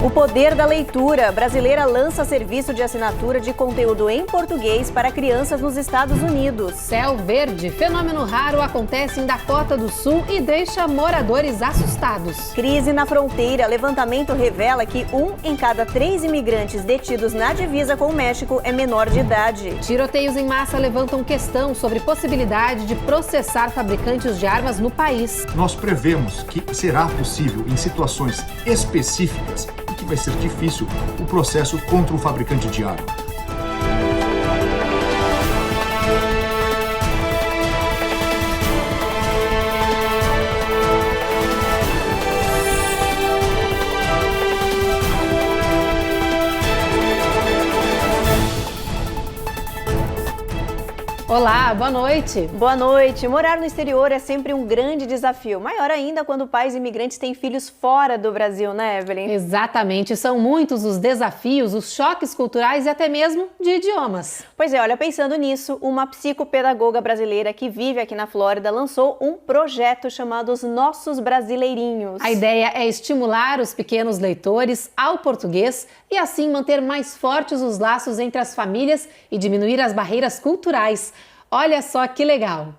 O poder da leitura. Brasileira lança serviço de assinatura de conteúdo em português para crianças nos Estados Unidos. Céu verde. Fenômeno raro acontece em Dakota do Sul e deixa moradores assustados. Crise na fronteira. Levantamento revela que 1 em cada 3 imigrantes detidos na divisa com o México é menor de idade. Tiroteios em massa levantam questão sobre possibilidade de processar fabricantes de armas no país. Nós prevemos que será possível, em situações específicas, que vai ser difícil o processo contra o fabricante de arma. Olá, boa noite. Boa noite. Morar no exterior é sempre um grande desafio. Maior ainda quando pais imigrantes têm filhos fora do Brasil, né, Evelyn? Exatamente. São muitos os desafios, os choques culturais e até mesmo de idiomas. Pois é, olha, pensando nisso, uma psicopedagoga brasileira que vive aqui na Flórida lançou um projeto chamado Os Nossos Brasileirinhos. A ideia é estimular os pequenos leitores ao português e assim manter mais fortes os laços entre as famílias e diminuir as barreiras culturais. Olha só que legal!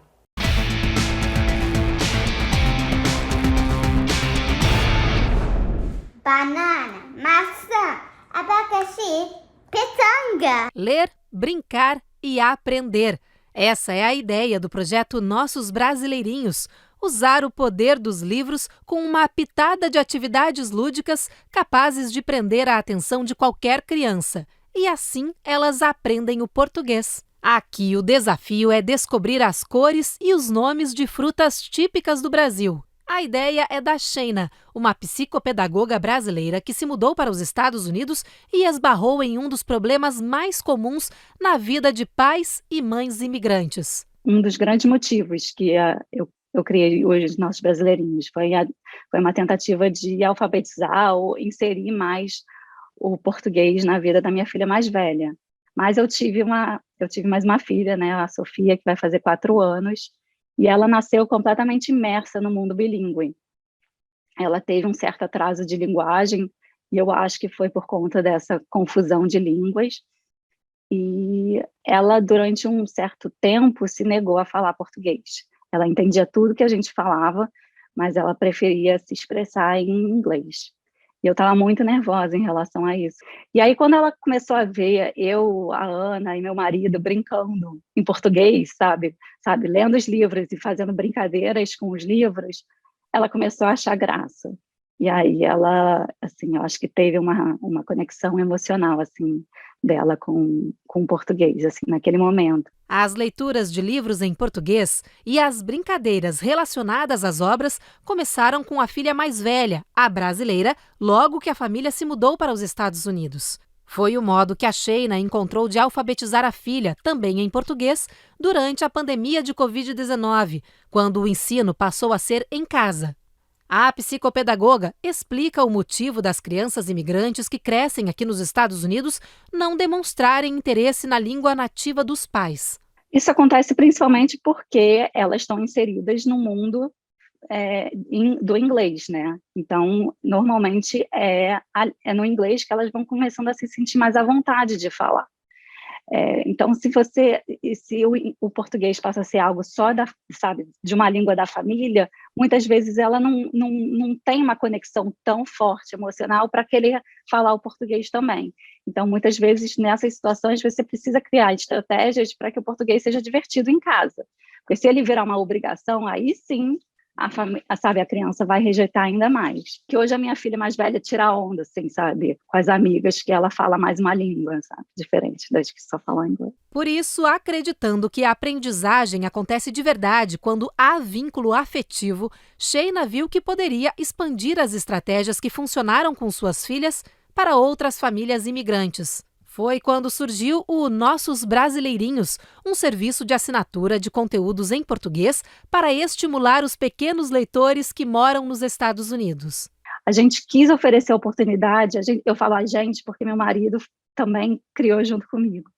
Banana, maçã, abacaxi, pitanga. Ler, brincar e aprender. Essa é a ideia do projeto Nossos Brasileirinhos. Usar o poder dos livros com uma pitada de atividades lúdicas capazes de prender a atenção de qualquer criança. E assim elas aprendem o português. Aqui o desafio é descobrir as cores e os nomes de frutas típicas do Brasil. A ideia é da Sheina, uma psicopedagoga brasileira que se mudou para os Estados Unidos e esbarrou em um dos problemas mais comuns na vida de pais e mães imigrantes. Um dos grandes motivos que eu criei hoje os Nossos Brasileirinhos foi uma tentativa de alfabetizar ou inserir mais o português na vida da minha filha mais velha. Mas eu tive mais uma filha, né, a Sofia, que vai fazer 4 anos, e ela nasceu completamente imersa no mundo bilíngue. Ela teve um certo atraso de linguagem, e eu acho que foi por conta dessa confusão de línguas, e ela, durante um certo tempo, se negou a falar português. Ela entendia tudo que a gente falava, mas ela preferia se expressar em inglês. E eu estava muito nervosa em relação a isso. E aí, quando ela começou a ver eu, a Ana e meu marido brincando em português, sabe, lendo os livros e fazendo brincadeiras com os livros, ela começou a achar graça. E aí ela, assim, eu acho que teve uma conexão emocional, assim, dela com o português, assim, naquele momento. As leituras de livros em português e as brincadeiras relacionadas às obras começaram com a filha mais velha, a brasileira, logo que a família se mudou para os Estados Unidos. Foi o modo que a Sheina encontrou de alfabetizar a filha, também em português, durante a pandemia de Covid-19, quando o ensino passou a ser em casa. A psicopedagoga explica o motivo das crianças imigrantes que crescem aqui nos Estados Unidos não demonstrarem interesse na língua nativa dos pais. Isso acontece principalmente porque elas estão inseridas no mundo do inglês, né? Então, normalmente é no inglês que elas vão começando a se sentir mais à vontade de falar. Então, se o português passa a ser algo só de uma língua da família, muitas vezes ela não tem uma conexão tão forte emocional para querer falar o português também. Então, muitas vezes, nessas situações, você precisa criar estratégias para que o português seja divertido em casa. Porque se ele virar uma obrigação, aí sim, a criança vai rejeitar ainda mais. Que hoje a minha filha mais velha tira onda, assim, sabe, com as amigas, que ela fala mais uma língua, sabe, diferente das que só falam inglês. Por isso, acreditando que a aprendizagem acontece de verdade quando há vínculo afetivo, Sheina viu que poderia expandir as estratégias que funcionaram com suas filhas para outras famílias imigrantes. Foi quando surgiu o Nossos Brasileirinhos, um serviço de assinatura de conteúdos em português para estimular os pequenos leitores que moram nos Estados Unidos. A gente quis oferecer a oportunidade, eu falo a gente porque meu marido também criou junto comigo,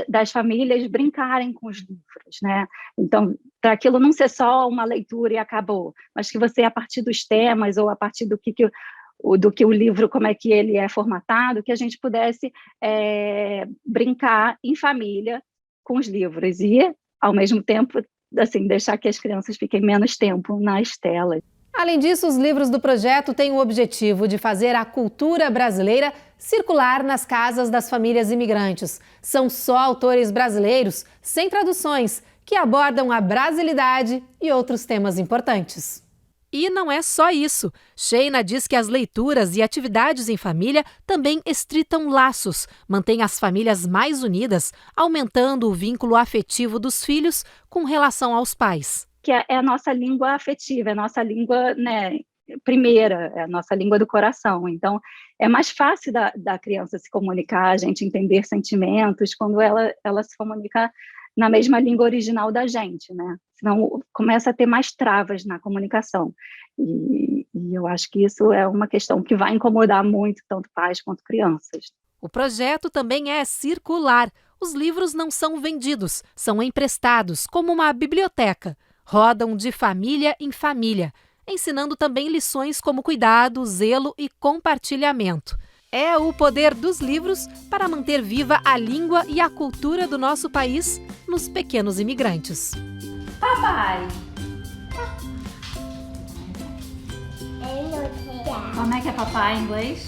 das famílias brincarem com os livros, né? Então, para aquilo não ser só uma leitura e acabou, mas que você, a partir dos temas ou a partir do que do que o livro, como é que ele é formatado, que a gente pudesse brincar em família com os livros e, ao mesmo tempo, assim, deixar que as crianças fiquem menos tempo nas telas. Além disso, os livros do projeto têm o objetivo de fazer a cultura brasileira circular nas casas das famílias imigrantes. São só autores brasileiros, sem traduções, que abordam a brasilidade e outros temas importantes. E não é só isso. Sheina diz que as leituras e atividades em família também estritam laços, mantêm as famílias mais unidas, aumentando o vínculo afetivo dos filhos com relação aos pais. Que é a nossa língua afetiva, é a nossa língua, né, primeira, é a nossa língua do coração. Então, é mais fácil da criança se comunicar, a gente entender sentimentos, quando ela se comunica na mesma língua original da gente, né? Senão começa a ter mais travas na comunicação. E eu acho que isso é uma questão que vai incomodar muito tanto pais quanto crianças. O projeto também é circular. Os livros não são vendidos, são emprestados, como uma biblioteca. Rodam de família em família, ensinando também lições como cuidado, zelo e compartilhamento. É o poder dos livros para manter viva a língua e a cultura do nosso país nos pequenos imigrantes. Papai! Como é que é papai em inglês?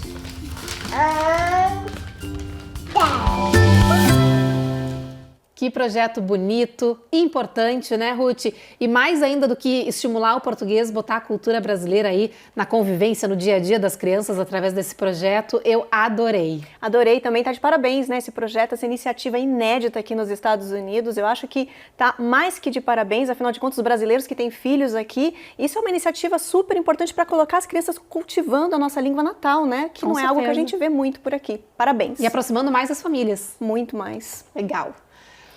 Que projeto bonito, importante, né, Ruth? E mais ainda do que estimular o português, botar a cultura brasileira aí na convivência, no dia a dia das crianças através desse projeto, eu adorei. Adorei, também tá de parabéns, né, esse projeto, essa iniciativa inédita aqui nos Estados Unidos. Eu acho que tá mais que de parabéns, afinal de contas, os brasileiros que têm filhos aqui, isso é uma iniciativa super importante para colocar as crianças cultivando a nossa língua natal, né, que Com não certeza. é algo que a gente vê muito por aqui. Parabéns. E aproximando mais as famílias. Muito mais. Legal.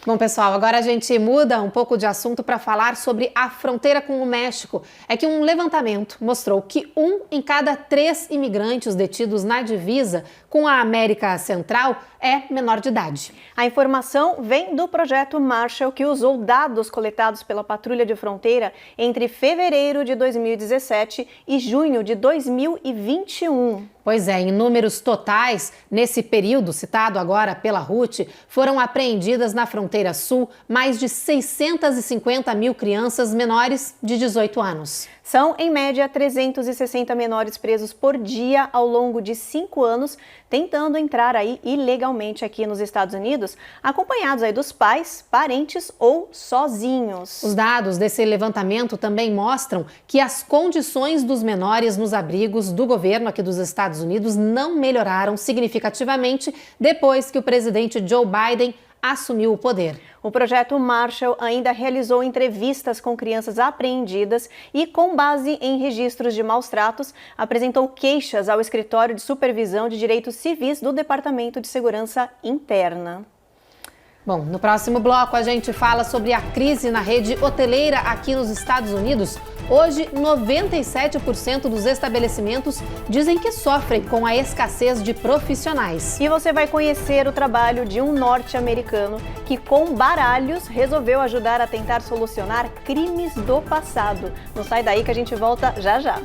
Bom, pessoal, agora a gente muda um pouco de assunto para falar sobre a fronteira com o México. É que um levantamento mostrou que 1 em cada 3 imigrantes detidos na divisa com a América Central é menor de idade. A informação vem do projeto Marshall, que usou dados coletados pela Patrulha de Fronteira entre fevereiro de 2017 e junho de 2021. Pois é, em números totais, nesse período citado agora pela Ruth, foram apreendidas na fronteira sul mais de 650 mil crianças menores de 18 anos. São, em média, 360 menores presos por dia ao longo de 5 anos, tentando entrar aí ilegalmente aqui nos Estados Unidos, acompanhados aí dos pais, parentes ou sozinhos. Os dados desse levantamento também mostram que as condições dos menores nos abrigos do governo aqui dos Estados Unidos não melhoraram significativamente depois que o presidente Joe Biden assumiu o poder. O projeto Marshall ainda realizou entrevistas com crianças apreendidas e, com base em registros de maus-tratos, apresentou queixas ao Escritório de Supervisão de Direitos Civis do Departamento de Segurança Interna. Bom, no próximo bloco a gente fala sobre a crise na rede hoteleira aqui nos Estados Unidos. Hoje, 97% dos estabelecimentos dizem que sofrem com a escassez de profissionais. E você vai conhecer o trabalho de um norte-americano que, com baralhos, resolveu ajudar a tentar solucionar crimes do passado. Não sai daí que a gente volta já já.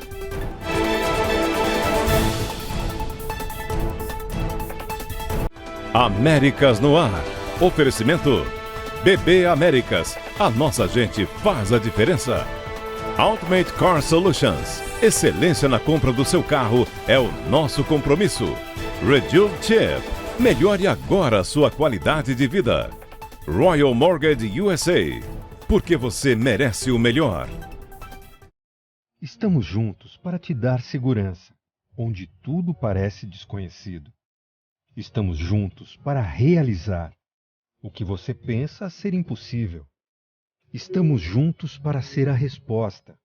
Américas no ar. Oferecimento BB Américas. A nossa gente faz a diferença. Ultimate Car Solutions. Excelência na compra do seu carro é o nosso compromisso. Rejuve Chip. Melhore agora a sua qualidade de vida. Royal Mortgage USA. Porque você merece o melhor. Estamos juntos para te dar segurança, onde tudo parece desconhecido. Estamos juntos para realizar o que você pensa ser impossível. Estamos juntos para ser a resposta,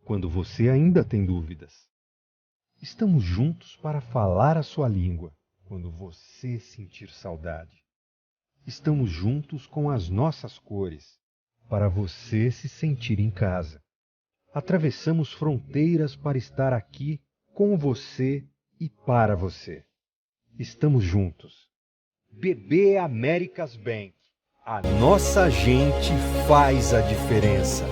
quando você ainda tem dúvidas. Estamos juntos para falar a sua língua, quando você sentir saudade. Estamos juntos com as nossas cores, para você se sentir em casa. Atravessamos fronteiras para estar aqui com você e para você. Estamos juntos. BB Américas Bank. A nossa gente faz a diferença.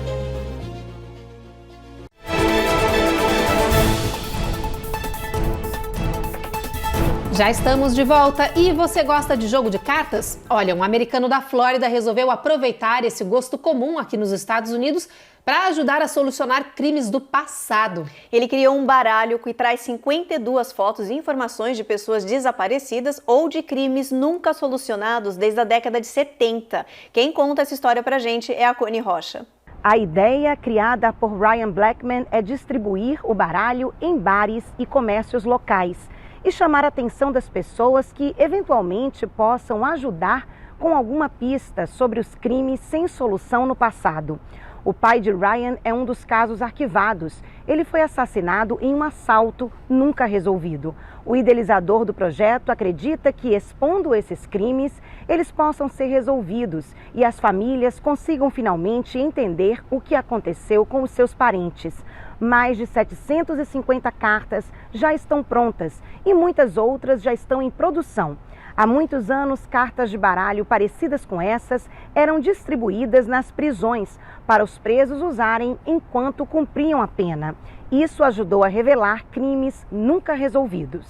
Já estamos de volta e você gosta de jogo de cartas? Olha, um americano da Flórida resolveu aproveitar esse gosto comum aqui nos Estados Unidos para ajudar a solucionar crimes do passado. Ele criou um baralho que traz 52 fotos e informações de pessoas desaparecidas ou de crimes nunca solucionados desde a década de 70. Quem conta essa história pra gente é a Cone Rocha. A ideia criada por Ryan Blackman é distribuir o baralho em bares e comércios locais e chamar a atenção das pessoas que eventualmente possam ajudar com alguma pista sobre os crimes sem solução no passado. O pai de Ryan é um dos casos arquivados. Ele foi assassinado em um assalto nunca resolvido. O idealizador do projeto acredita que, expondo esses crimes, eles possam ser resolvidos e as famílias consigam finalmente entender o que aconteceu com os seus parentes. Mais de 750 cartas já estão prontas e muitas outras já estão em produção. Há muitos anos, cartas de baralho parecidas com essas eram distribuídas nas prisões para os presos usarem enquanto cumpriam a pena. Isso ajudou a revelar crimes nunca resolvidos.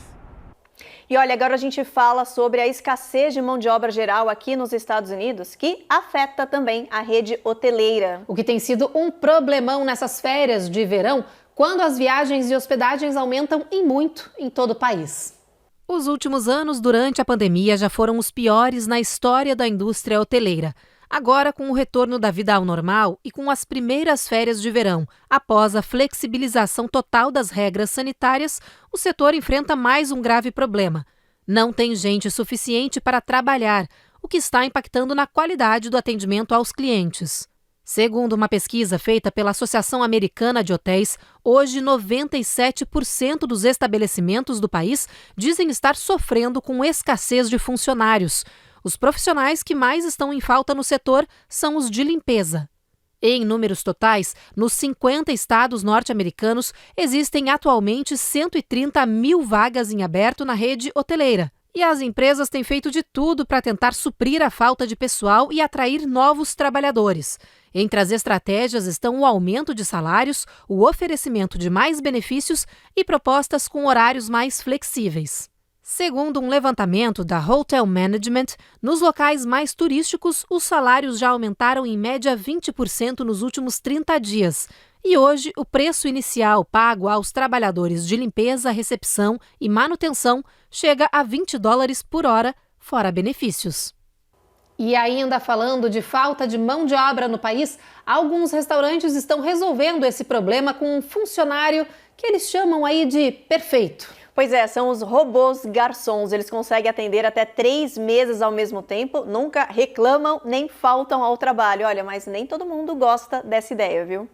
E olha, agora a gente fala sobre a escassez de mão de obra geral aqui nos Estados Unidos, que afeta também a rede hoteleira. O que tem sido um problemão nessas férias de verão, quando as viagens e hospedagens aumentam e muito em todo o país. Os últimos anos, durante a pandemia, já foram os piores na história da indústria hoteleira. Agora, com o retorno da vida ao normal e com as primeiras férias de verão, após a flexibilização total das regras sanitárias, o setor enfrenta mais um grave problema. Não tem gente suficiente para trabalhar, o que está impactando na qualidade do atendimento aos clientes. Segundo uma pesquisa feita pela Associação Americana de Hotéis, hoje 97% dos estabelecimentos do país dizem estar sofrendo com escassez de funcionários. Os profissionais que mais estão em falta no setor são os de limpeza. Em números totais, nos 50 estados norte-americanos, existem atualmente 130 mil vagas em aberto na rede hoteleira. E as empresas têm feito de tudo para tentar suprir a falta de pessoal e atrair novos trabalhadores. Entre as estratégias estão o aumento de salários, o oferecimento de mais benefícios e propostas com horários mais flexíveis. Segundo um levantamento da Hotel Management, nos locais mais turísticos, os salários já aumentaram em média 20% nos últimos 30 dias. E hoje, o preço inicial pago aos trabalhadores de limpeza, recepção e manutenção chega a $20 por hora, fora benefícios. E ainda falando de falta de mão de obra no país, alguns restaurantes estão resolvendo esse problema com um funcionário que eles chamam aí de perfeito. Pois é, são os robôs garçons. Eles conseguem atender até 3 mesas ao mesmo tempo, nunca reclamam nem faltam ao trabalho. Olha, mas nem todo mundo gosta dessa ideia, viu?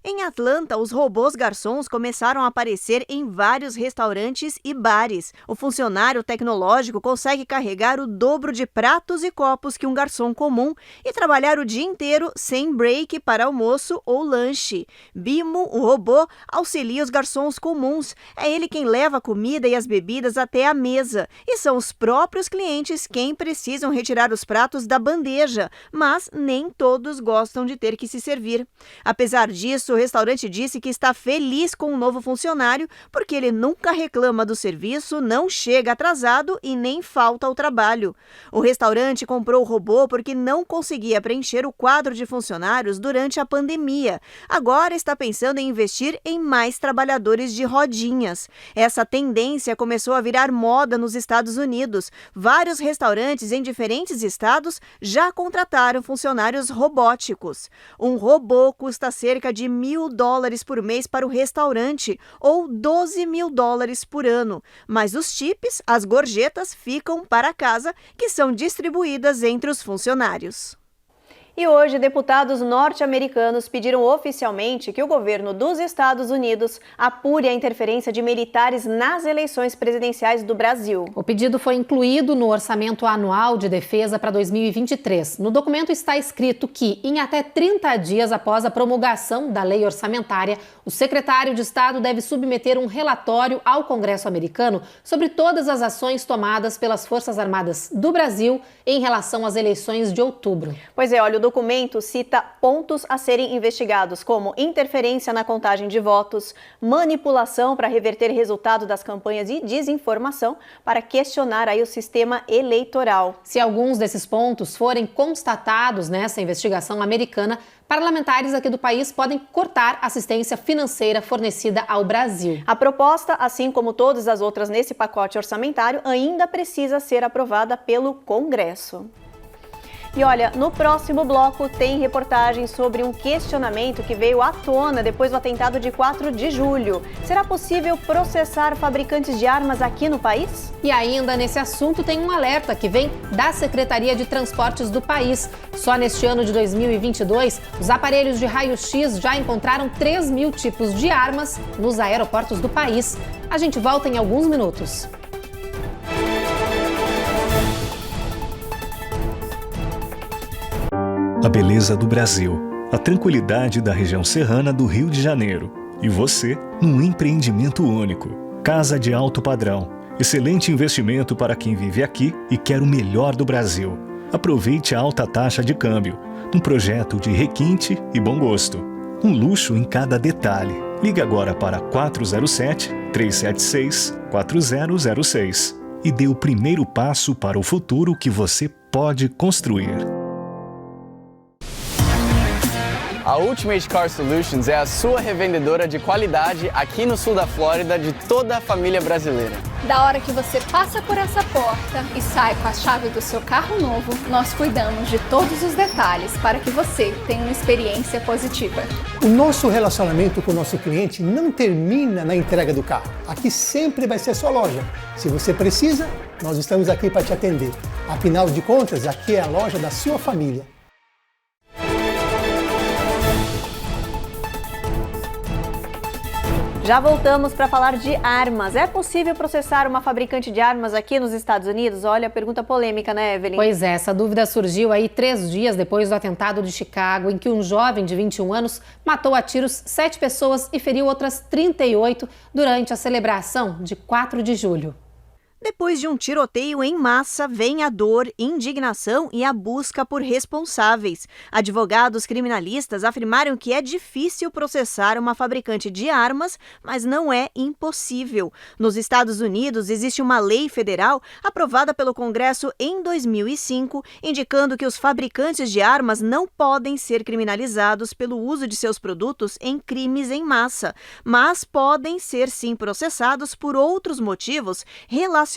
Em Atlanta, os robôs garçons começaram a aparecer em vários restaurantes e bares. O funcionário tecnológico consegue carregar o dobro de pratos e copos que um garçom comum e trabalhar o dia inteiro sem break para almoço ou lanche. Bimo, o robô, auxilia os garçons comuns. É ele quem leva a comida e as bebidas até a mesa. E são os próprios clientes quem precisam retirar os pratos da bandeja, mas nem todos gostam de ter que se servir. Apesar disso, o restaurante disse que está feliz com o novo funcionário porque ele nunca reclama do serviço, não chega atrasado e nem falta ao trabalho. O restaurante comprou o robô porque não conseguia preencher o quadro de funcionários durante a pandemia. Agora está pensando em investir em mais trabalhadores de rodinhas. Essa tendência começou a virar moda nos Estados Unidos. Vários restaurantes em diferentes estados já contrataram funcionários robóticos. Um robô custa cerca de $1.000 por mês para o restaurante ou $12.000 por ano. Mas os tips, as gorjetas, ficam para casa, que são distribuídas entre os funcionários. E hoje, deputados norte-americanos pediram oficialmente que o governo dos Estados Unidos apure a interferência de militares nas eleições presidenciais do Brasil. O pedido foi incluído no Orçamento Anual de Defesa para 2023. No documento está escrito que, em até 30 dias após a promulgação da lei orçamentária, o secretário de Estado deve submeter um relatório ao Congresso americano sobre todas as ações tomadas pelas Forças Armadas do Brasil em relação às eleições de outubro. Pois é, olha, o documento cita pontos a serem investigados, como interferência na contagem de votos, manipulação para reverter resultado das campanhas e desinformação para questionar aí o sistema eleitoral. Se alguns desses pontos forem constatados nessa investigação americana, parlamentares aqui do país podem cortar assistência financeira fornecida ao Brasil. A proposta, assim como todas as outras nesse pacote orçamentário, ainda precisa ser aprovada pelo Congresso. E olha, no próximo bloco tem reportagem sobre um questionamento que veio à tona depois do atentado de 4 de julho. Será possível processar fabricantes de armas aqui no país? E ainda nesse assunto tem um alerta que vem da Secretaria de Transportes do país. Só neste ano de 2022, os aparelhos de raio-x já encontraram 3.000 tipos de armas nos aeroportos do país. A gente volta em alguns minutos. A beleza do Brasil, a tranquilidade da região serrana do Rio de Janeiro e você num empreendimento único. Casa de alto padrão, excelente investimento para quem vive aqui e quer o melhor do Brasil. Aproveite a alta taxa de câmbio, um projeto de requinte e bom gosto. Um luxo em cada detalhe. Ligue agora para 407-376-4006 e dê o primeiro passo para o futuro que você pode construir. A Ultimate Car Solutions é a sua revendedora de qualidade aqui no sul da Flórida de toda a família brasileira. Da hora que você passa por essa porta e sai com a chave do seu carro novo, nós cuidamos de todos os detalhes para que você tenha uma experiência positiva. O nosso relacionamento com o nosso cliente não termina na entrega do carro. Aqui sempre vai ser sua loja. Se você precisa, nós estamos aqui para te atender. Afinal de contas, aqui é a loja da sua família. Já voltamos para falar de armas. É possível processar uma fabricante de armas aqui nos Estados Unidos? Olha, pergunta polêmica, né, Evelyn? Pois é, essa dúvida surgiu aí 3 dias depois do atentado de Chicago, em que um jovem de 21 anos matou a tiros 7 pessoas e feriu outras 38 durante a celebração de 4 de julho. Depois de um tiroteio em massa, vem a dor, indignação e a busca por responsáveis. Advogados criminalistas afirmaram que é difícil processar uma fabricante de armas, mas não é impossível. Nos Estados Unidos, existe uma lei federal aprovada pelo Congresso em 2005, indicando que os fabricantes de armas não podem ser criminalizados pelo uso de seus produtos em crimes em massa, mas podem ser sim processados por outros motivos relacionados,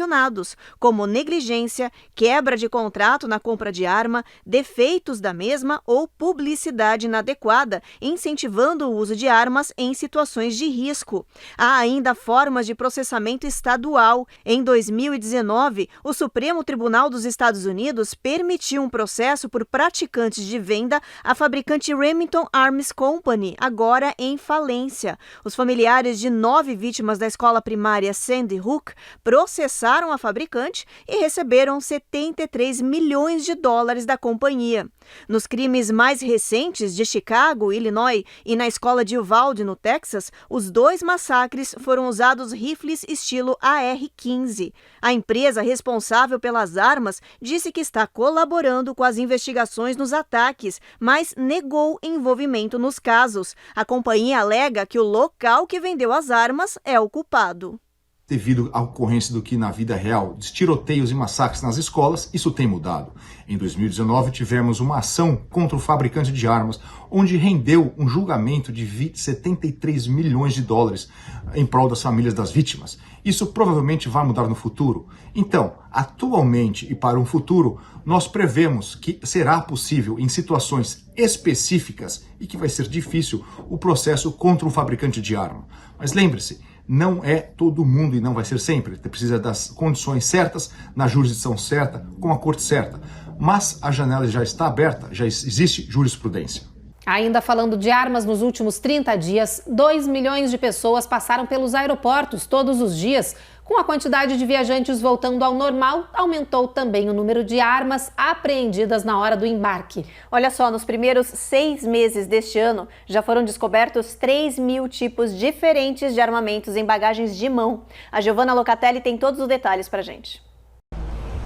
como negligência, quebra de contrato na compra de arma, defeitos da mesma ou publicidade inadequada, incentivando o uso de armas em situações de risco. Há ainda formas de processamento estadual. Em 2019, o Supremo Tribunal dos Estados Unidos permitiu um processo por praticantes de venda à fabricante Remington Arms Company, agora em falência. Os familiares de 9 vítimas da escola primária Sandy Hook processaram a fabricante e receberam 73 milhões de dólares da companhia. Nos crimes mais recentes de Chicago, Illinois, e na escola de Uvalde, no Texas, os 2 massacres foram usados rifles estilo AR-15. A empresa responsável pelas armas disse que está colaborando com as investigações nos ataques, mas negou envolvimento nos casos. A companhia alega que o local que vendeu as armas é o culpado. Devido à ocorrência do que na vida real, de tiroteios e massacres nas escolas, isso tem mudado. Em 2019, tivemos uma ação contra o fabricante de armas, onde rendeu um julgamento de 73 milhões de dólares em prol das famílias das vítimas. Isso provavelmente vai mudar no futuro. Então, atualmente e para um futuro, nós prevemos que será possível, em situações específicas, e que vai ser difícil, o processo contra um fabricante de arma. Mas lembre-se, não é todo mundo e não vai ser sempre. Precisa das condições certas, na jurisdição certa, com a corte certa. Mas a janela já está aberta, já existe jurisprudência. Ainda falando de armas, nos últimos 30 dias, 2 milhões de pessoas passaram pelos aeroportos todos os dias. Com a quantidade de viajantes voltando ao normal, aumentou também o número de armas apreendidas na hora do embarque. Olha só, nos primeiros 6 meses deste ano, já foram descobertos 3.000 tipos diferentes de armamentos em bagagens de mão. A Giovana Locatelli tem todos os detalhes pra gente.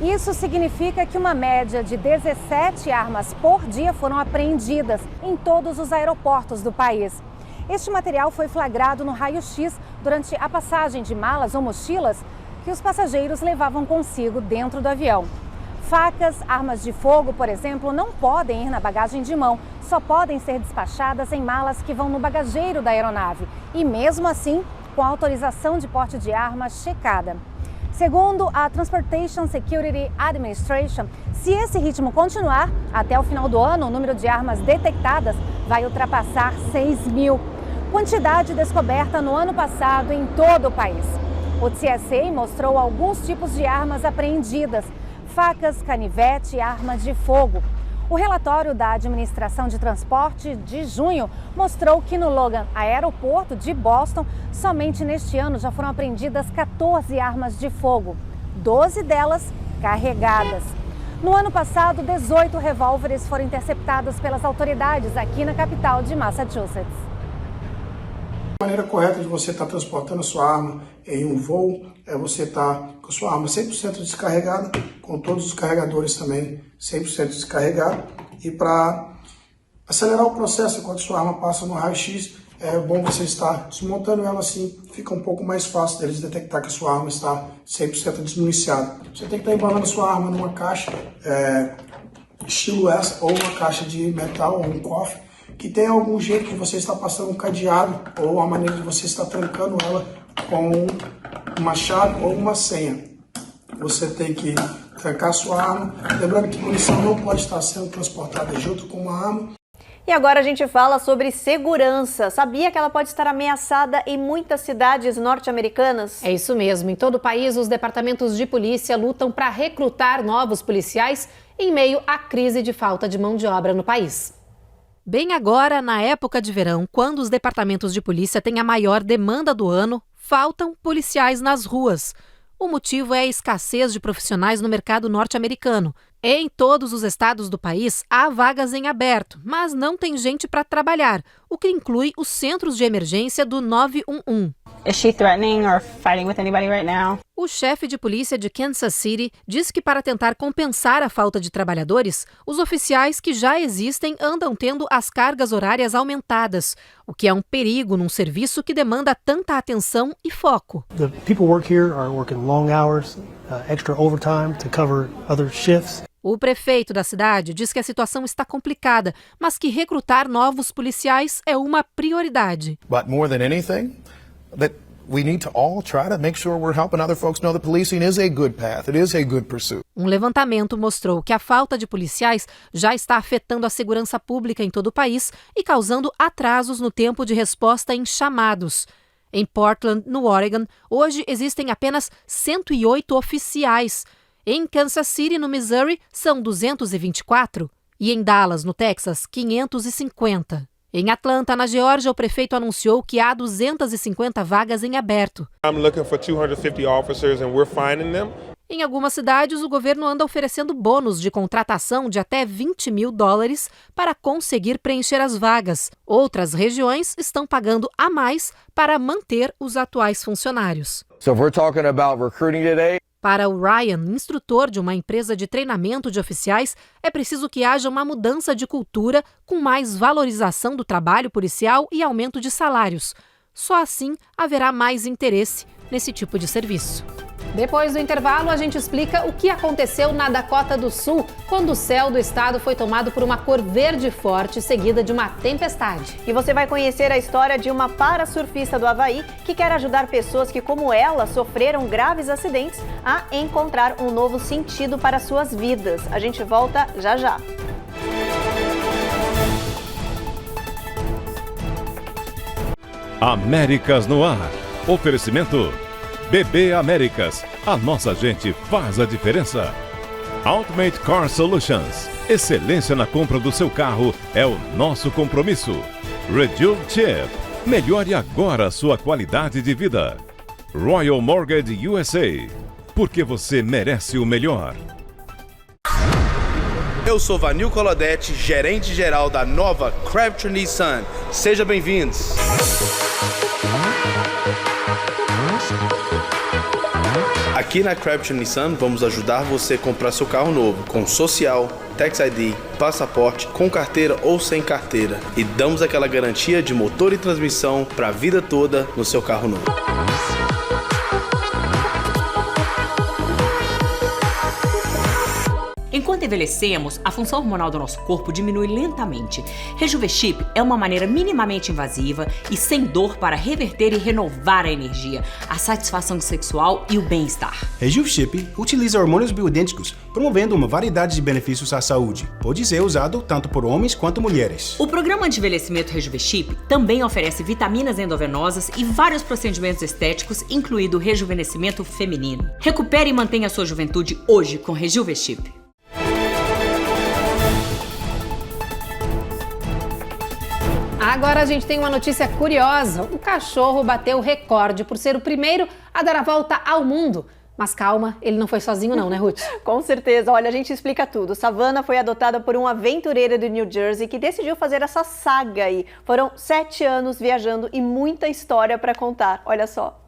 Isso significa que uma média de 17 armas por dia foram apreendidas em todos os aeroportos do país. Este material foi flagrado no raio-x durante a passagem de malas ou mochilas que os passageiros levavam consigo dentro do avião. Facas, armas de fogo, por exemplo, não podem ir na bagagem de mão, só podem ser despachadas em malas que vão no bagageiro da aeronave e, mesmo assim, com a autorização de porte de arma checada. Segundo a Transportation Security Administration, se esse ritmo continuar, até o final do ano, o número de armas detectadas vai ultrapassar 6.000. Quantidade descoberta no ano passado em todo o país. O TSA mostrou alguns tipos de armas apreendidas: facas, canivete e armas de fogo. O relatório da Administração de Transporte de junho mostrou que no Logan Aeroporto de Boston, somente neste ano já foram apreendidas 14 armas de fogo, 12 delas carregadas. No ano passado, 18 revólveres foram interceptados pelas autoridades aqui na capital de Massachusetts. A maneira correta de você estar transportando a sua arma em um voo é você estar com a sua arma 100% descarregada, com todos os carregadores também 100% descarregados. E para acelerar o processo, quando a sua arma passa no raio-x, é bom você estar desmontando ela assim, fica um pouco mais fácil deles detectar que a sua arma está 100% desmuniciada. Você tem que estar embalando a sua arma numa caixa, estilo essa, ou uma caixa de metal, ou um cofre, que tem algum jeito que você está passando um cadeado ou a maneira de você estar trancando ela com uma chave ou uma senha. Você tem que trancar a sua arma, lembrando que munição não pode estar sendo transportada junto com uma arma. E agora a gente fala sobre segurança. Sabia que ela pode estar ameaçada em muitas cidades norte-americanas? É isso mesmo. Em todo o país, os departamentos de polícia lutam para recrutar novos policiais em meio à crise de falta de mão de obra no país. Bem agora, na época de verão, quando os departamentos de polícia têm a maior demanda do ano, faltam policiais nas ruas. O motivo é a escassez de profissionais no mercado norte-americano. Em todos os estados do país, há vagas em aberto, mas não tem gente para trabalhar, o que inclui os centros de emergência do 911. Is she threatening or fighting with anybody right now? O chefe de polícia de Kansas City diz que para tentar compensar a falta de trabalhadores, os oficiais que já existem andam tendo as cargas horárias aumentadas, o que é um perigo num serviço que demanda tanta atenção e foco. The people work here are working long hours, extra overtime to cover other shifts. O prefeito da cidade diz que a situação está complicada, mas que recrutar novos policiais é uma prioridade. But more than anything, that we need to all try to make sure we're helping other folks know that policing is a good path, it is a good pursuit. Um levantamento mostrou que a falta de policiais já está afetando a segurança pública em todo o país e causando atrasos no tempo de resposta em chamados. Em Portland, no Oregon, hoje existem apenas 108 oficiais. Em Kansas City, no Missouri, são 224. E em Dallas, no Texas, 550. Em Atlanta, na Geórgia, o prefeito anunciou que há 250 vagas em aberto. I'm looking for 250 officers and we're finding them. Em algumas cidades, o governo anda oferecendo bônus de contratação de até $20 mil para conseguir preencher as vagas. Outras regiões estão pagando a mais para manter os atuais funcionários. So if we're talking about recruiting today, para o Ryan, instrutor de uma empresa de treinamento de oficiais, é preciso que haja uma mudança de cultura com mais valorização do trabalho policial e aumento de salários. Só assim haverá mais interesse nesse tipo de serviço. Depois do intervalo, a gente explica o que aconteceu na Dakota do Sul, quando o céu do estado foi tomado por uma cor verde forte, seguida de uma tempestade. E você vai conhecer a história de uma parasurfista do Havaí que quer ajudar pessoas que, como ela, sofreram graves acidentes a encontrar um novo sentido para suas vidas. A gente volta já já. Américas no ar. Oferecimento BB Américas, a nossa gente faz a diferença. Ultimate Car Solutions, excelência na compra do seu carro é o nosso compromisso. Rejuve Chip, melhore agora a sua qualidade de vida. Royal Mortgage USA, porque você merece o melhor. Eu sou Vanil Colodete, gerente-geral da nova Crabtree Nissan. Sejam bem-vindos. Aqui na Crabtree Nissan vamos ajudar você a comprar seu carro novo, com social, Tax ID, passaporte, com carteira ou sem carteira. E damos aquela garantia de motor e transmissão para a vida toda no seu carro novo. Enquanto envelhecemos, a função hormonal do nosso corpo diminui lentamente. Rejuvenescip é uma maneira minimamente invasiva e sem dor para reverter e renovar a energia, a satisfação sexual e o bem-estar. Rejuvenescip utiliza hormônios bioidênticos, promovendo uma variedade de benefícios à saúde. Pode ser usado tanto por homens quanto mulheres. O programa de envelhecimento Rejuvenescip também oferece vitaminas endovenosas e vários procedimentos estéticos, incluindo o rejuvenescimento feminino. Recupere e mantenha sua juventude hoje com Rejuvenescip. Agora a gente tem uma notícia curiosa. Um cachorro bateu o recorde por ser o primeiro a dar a volta ao mundo. Mas calma, ele não foi sozinho não, né, Ruth? Com certeza. Olha, a gente explica tudo. Savannah foi adotada por um aventureiro do New Jersey que decidiu fazer essa saga aí. Foram 7 anos viajando e muita história para contar. Olha só.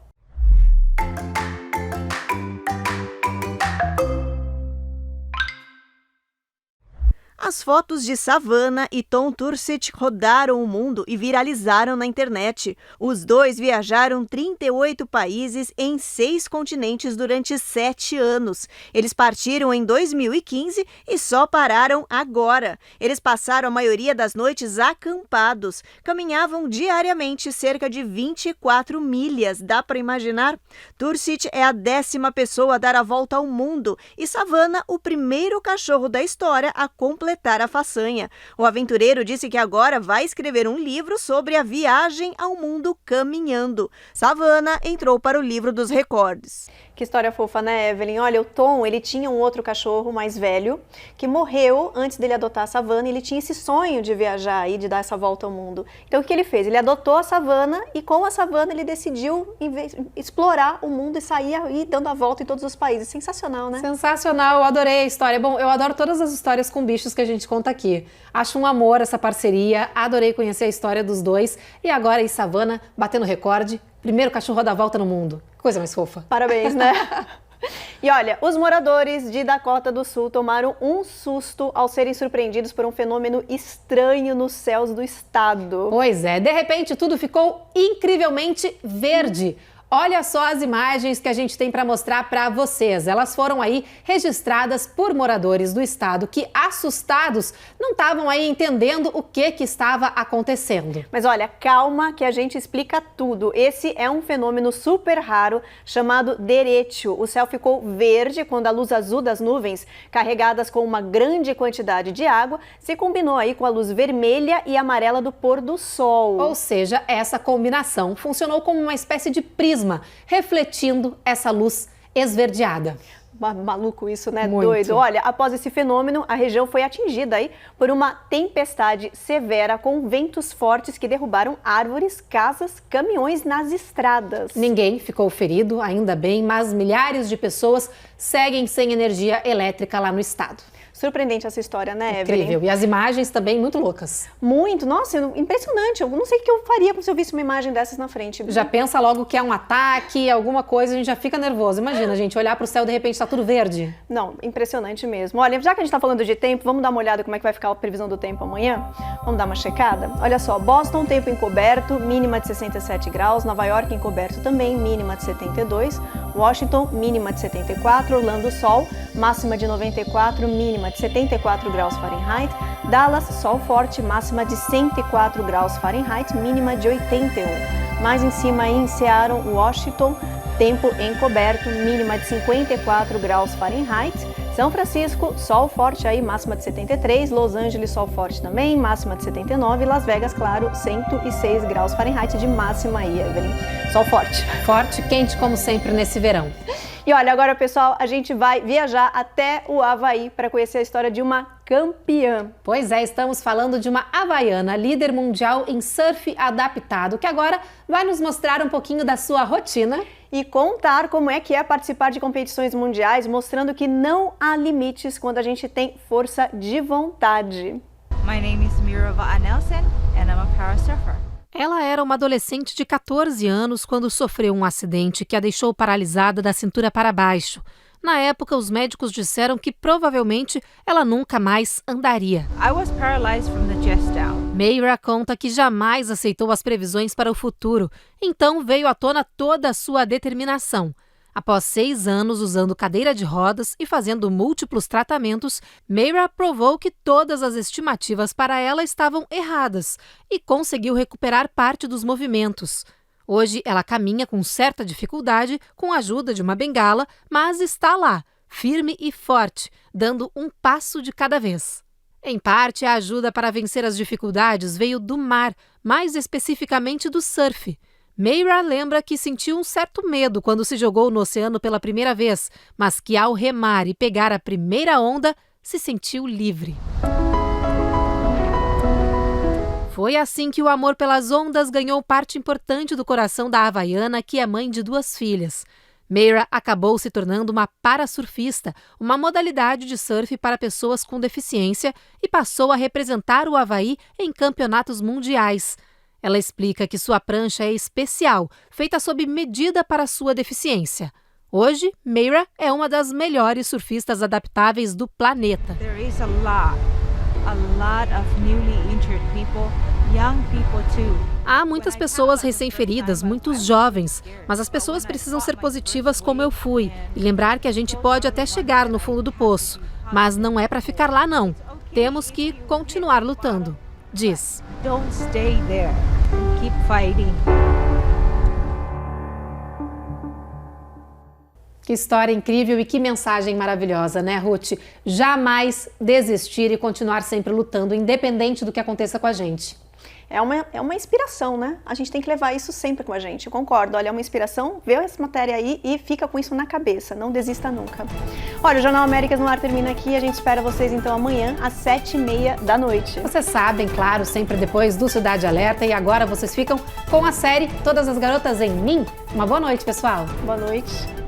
As fotos de Savannah e Tom Turcich rodaram o mundo e viralizaram na internet. Os dois viajaram 38 países em 6 continentes durante 7 anos. Eles partiram em 2015 e só pararam agora. Eles passaram a maioria das noites acampados. Caminhavam diariamente cerca de 24 milhas. Dá para imaginar? Turcich é a 10ª pessoa a dar a volta ao mundo e Savannah o primeiro cachorro da história a completar a façanha. O aventureiro disse que agora vai escrever um livro sobre a viagem ao mundo caminhando. Savannah entrou para o livro dos recordes. Que história fofa, né, Evelyn? Olha, o Tom, ele tinha um outro cachorro mais velho que morreu antes dele adotar a Savannah. Ele tinha esse sonho de viajar e de dar essa volta ao mundo. Então, o que ele fez? Ele adotou a Savannah e com a Savannah ele decidiu explorar o mundo e sair aí dando a volta em todos os países. Sensacional, né? Sensacional, eu adorei a história. Bom, eu adoro todas as histórias com bichos que a gente conta aqui. Acho um amor essa parceria, adorei conhecer a história dos dois. E agora aí, Savannah batendo recorde, primeiro cachorro a dar volta no mundo. Coisa mais fofa. Parabéns, né? E olha, os moradores de Dakota do Sul tomaram um susto ao serem surpreendidos por um fenômeno estranho nos céus do estado. Pois é, de repente tudo ficou incrivelmente verde. Olha só as imagens que a gente tem para mostrar para vocês. Elas foram aí registradas por moradores do estado que, assustados, não estavam aí entendendo o que estava acontecendo. Mas olha, calma que a gente explica tudo. Esse é um fenômeno super raro chamado derecho. O céu ficou verde quando a luz azul das nuvens, carregadas com uma grande quantidade de água, se combinou aí com a luz vermelha e amarela do pôr do sol. Ou seja, essa combinação funcionou como uma espécie de prisma, refletindo essa luz esverdeada. Maluco isso, né? Muito. Doido. Olha, após esse fenômeno, a região foi atingida aí por uma tempestade severa com ventos fortes que derrubaram árvores, casas, caminhões nas estradas. Ninguém ficou ferido, ainda bem, mas milhares de pessoas seguem sem energia elétrica lá no estado. Surpreendente essa história, né, Evelyn? Incrível. E as imagens também muito loucas. Muito. Nossa, impressionante. Eu não sei o que eu faria se eu visse uma imagem dessas na frente. Já pensa logo que é um ataque, alguma coisa, a gente já fica nervoso. Imagina, gente, olhar para o céu e de repente está tudo verde. Não, impressionante mesmo. Olha, já que a gente está falando de tempo, vamos dar uma olhada como é que vai ficar a previsão do tempo amanhã? Vamos dar uma checada? Olha só, Boston, tempo encoberto, mínima de 67 graus. Nova York, encoberto também, mínima de 72. Washington, mínima de 74. Orlando, sol, máxima de 94, mínima de 74 graus Fahrenheit. Dallas, sol forte, máxima de 104 graus Fahrenheit, mínima de 81. Mais em cima aí em Seattle, Washington, tempo encoberto, mínima de 54 graus Fahrenheit. São Francisco, sol forte aí, máxima de 73. Los Angeles, sol forte também, máxima de 79. Las Vegas, claro, 106 graus Fahrenheit de máxima aí, Evelyn. Sol forte. Forte, quente como sempre nesse verão. E olha, agora, pessoal, a gente vai viajar até o Havaí para conhecer a história de uma campeã. Pois é, estamos falando de uma havaiana, líder mundial em surf adaptado, que agora vai nos mostrar um pouquinho da sua rotina e contar como é que é participar de competições mundiais, mostrando que não há limites quando a gente tem força de vontade. My name is Mirava Nelson and I'm a para surfer. Ela era uma adolescente de 14 anos quando sofreu um acidente que a deixou paralisada da cintura para baixo. Na época, os médicos disseram que provavelmente ela nunca mais andaria. I was paralyzed from the chest down. Mayra conta que jamais aceitou as previsões para o futuro, então veio à tona toda a sua determinação. Após 6 anos usando cadeira de rodas e fazendo múltiplos tratamentos, Mayra provou que todas as estimativas para ela estavam erradas e conseguiu recuperar parte dos movimentos. Hoje, ela caminha com certa dificuldade, com a ajuda de uma bengala, mas está lá, firme e forte, dando um passo de cada vez. Em parte, a ajuda para vencer as dificuldades veio do mar, mais especificamente do surf. Mayra lembra que sentiu um certo medo quando se jogou no oceano pela primeira vez, mas que ao remar e pegar a primeira onda, se sentiu livre. Foi assim que o amor pelas ondas ganhou parte importante do coração da havaiana, que é mãe de 2 filhas. Mayra acabou se tornando uma parasurfista, uma modalidade de surf para pessoas com deficiência, e passou a representar o Havaí em campeonatos mundiais. Ela explica que sua prancha é especial, feita sob medida para sua deficiência. Hoje, Mayra é uma das melhores surfistas adaptáveis do planeta. There is a lot of newly injured people, young people too. Há muitas pessoas recém-feridas, muitos jovens, mas as pessoas precisam ser positivas como eu fui e lembrar que a gente pode até chegar no fundo do poço, mas não é para ficar lá não. Temos que continuar lutando, diz. Don't stay there. Keep fighting. Que história incrível e que mensagem maravilhosa, né, Ruth? Jamais desistir e continuar sempre lutando, independente do que aconteça com a gente. É uma inspiração, né? A gente tem que levar isso sempre com a gente. Eu concordo. Olha, é uma inspiração, vê essa matéria aí e fica com isso na cabeça. Não desista nunca. Olha, o Jornal Américas no Ar termina aqui. A gente espera vocês, então, amanhã, às 7h30 da noite. Vocês sabem, claro, sempre depois do Cidade Alerta. E agora vocês ficam com a série Todas as Garotas em Mim. Uma boa noite, pessoal. Boa noite.